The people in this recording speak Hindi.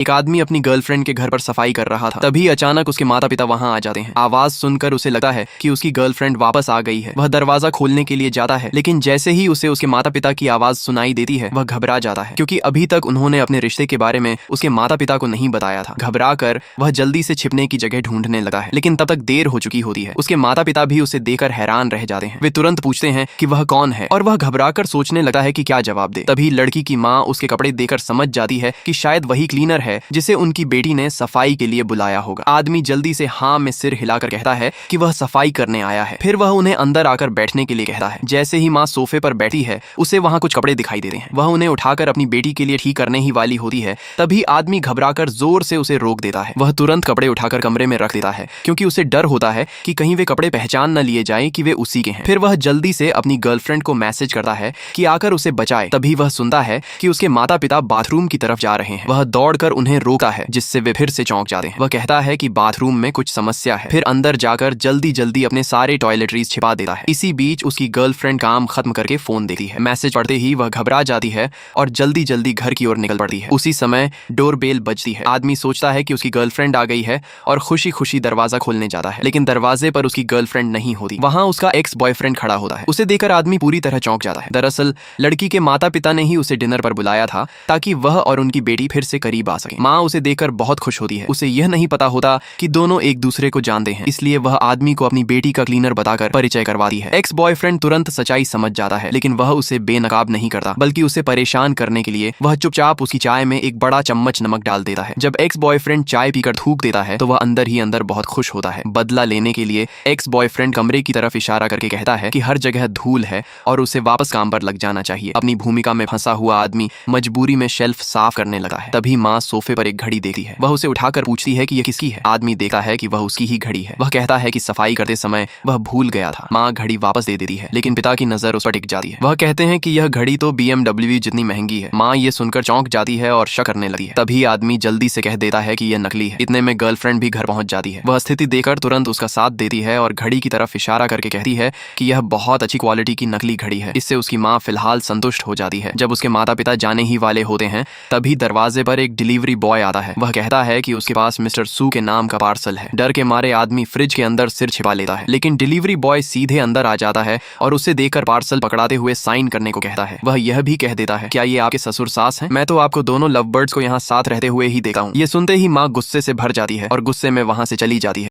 एक आदमी अपनी गर्लफ्रेंड के घर पर सफाई कर रहा था, तभी अचानक उसके माता पिता वहां आ जाते हैं। आवाज सुनकर उसे लगता है कि उसकी गर्लफ्रेंड वापस आ गई है। वह दरवाजा खोलने के लिए जाता है, लेकिन जैसे ही उसे उसके माता पिता की आवाज सुनाई देती है वह घबरा जाता है, क्योंकि अभी तक उन्होंने अपने रिश्ते के बारे में उसके माता पिता को नहीं बताया था। घबरा कर वह जल्दी से छिपने की जगह ढूंढने लगा है, लेकिन तब तक देर हो चुकी होती है। उसके माता पिता भी उसे देखकर हैरान रह जाते हैं। वे तुरंत पूछते हैं कि वह कौन है, और वह घबरा कर सोचने लगता है कि क्या जवाब दे। तभी लड़की की माँ उसके कपड़े देखकर समझ जाती है कि शायद वही क्लीनर है जिसे उनकी बेटी ने सफाई के लिए बुलाया होगा। आदमी जल्दी से हाँ में सिर हिलाकर कहता है कि वह सफाई करने आया है। फिर वह उन्हें अंदर आकर बैठने के लिए कहता है। जैसे ही माँ सोफे पर बैठी है उसे वहां कुछ कपड़े दिखाई देते हैं। वह उन्हें उठाकर अपनी बेटी के लिए ठीक करने ही वाली होती है, तभी आदमी घबराकर जोर से उसे रोक देता है। वह तुरंत कपड़े उठाकर कमरे में रख देता है, क्योंकि उसे डर होता है कि कहीं वे कपड़े पहचान न लिए जाएं कि वे उसी के हैं। फिर वह जल्दी से अपनी गर्लफ्रेंड को मैसेज करता है कि आकर उसे बचाए। तभी वह सुनता है कि उसके माता पिता बाथरूम की तरफ जा रहे हैं। वह दौड़कर उन्हें रोकता है, जिससे वे फिर से चौंक जाते हैं। वह कहता है कि बाथरूम में कुछ समस्या है, फिर अंदर जाकर जल्दी जल्दी अपने सारे टॉयलेटरीज छिपा देता है। इसी बीच उसकी गर्लफ्रेंड काम खत्म करके फोन देती है। मैसेज पढ़ते ही वह घबरा जाती है और जल्दी जल्दी घर की ओर निकल पड़ती है। उसी समय डोरबेल बजती है। आदमी सोचता है कि उसकी गर्लफ्रेंड आ गई है और खुशी खुशी दरवाजा खोलने जाता है, लेकिन दरवाजे पर उसकी गर्लफ्रेंड नहीं होती। वहां उसका एक्स बॉयफ्रेंड खड़ा होता है। उसे देखकर आदमी पूरी तरह चौंक जाता है। दरअसल लड़की के माता पिता ने ही उसे डिनर पर बुलाया था, ताकि वह और उनकी बेटी फिर से करीब आ सके। माँ उसे देखकर बहुत खुश होती है। उसे यह नहीं पता होता कि दोनों एक दूसरे को जानते हैं, इसलिए वह आदमी को अपनी बेटी का क्लीनर बताकर परिचय करवाती है। एक्स बॉयफ्रेंड तुरंत सच्चाई समझ जाता है, लेकिन वह उसे बेनकाब नहीं करता, बल्कि उसे परेशान करने के लिए वह चुपचाप उसकी चाय में एक बड़ा चम्मच नमक डाल देता है। जब एक्स बॉयफ्रेंड चाय पीकर थूक देता है तो वह अंदर ही अंदर बहुत खुश होता है। बदला लेने के लिए एक्स बॉयफ्रेंड कमरे की तरफ इशारा करके कहता है कि हर जगह धूल है और उसे वापस काम पर लग जाना चाहिए। अपनी भूमिका में फंसा हुआ आदमी मजबूरी में शेल्फ साफ करने लगा है। तभी माँ सोफे पर एक घड़ी देखती है। वह उसे उठाकर पूछती है कि यह किसकी है। आदमी देखता है कि वह उसकी ही घड़ी है। वह कहता है कि सफाई करते समय वह भूल गया था। माँ घड़ी वापस दे देती है, लेकिन पिता की नजर उस पर टिक जाती है। वह कहते हैं कि यह घड़ी तो BMW जितनी महंगी है। माँ ये सुनकर चौंक जाती है और शक करने लगती है। तभी आदमी जल्दी से कह देता है कि यह नकली है। इतने में गर्लफ्रेंड भी घर पहुंच जाती है। वह स्थिति देखकर तुरंत उसका साथ देती है और घड़ी की तरफ इशारा करके कहती है कि यह बहुत अच्छी क्वालिटी की नकली घड़ी है। इससे उसकी माँ फिलहाल संतुष्ट हो जाती है। जब उसके माता पिता जाने ही वाले होते हैं, तभी दरवाजे पर एक डिलीवरी बॉय आता है। वह कहता है कि उसके पास मिस्टर सू के नाम का पार्सल है। डर के मारे आदमी फ्रिज के अंदर सिर छिपा लेता है, लेकिन डिलीवरी बॉय सीधे अंदर आ जाता है और उसे देखकर पार्सल पकड़ाते हुए साइन करने को कहता है। वह यह भी कह देता है, क्या ये आपके ससुर सास हैं? मैं तो आपको दोनों लव बर्ड्स को यहाँ साथ रहते हुए ही देखा हूँ। ये सुनते ही माँ गुस्से से भर जाती है और गुस्से में वहां से चली जाती है।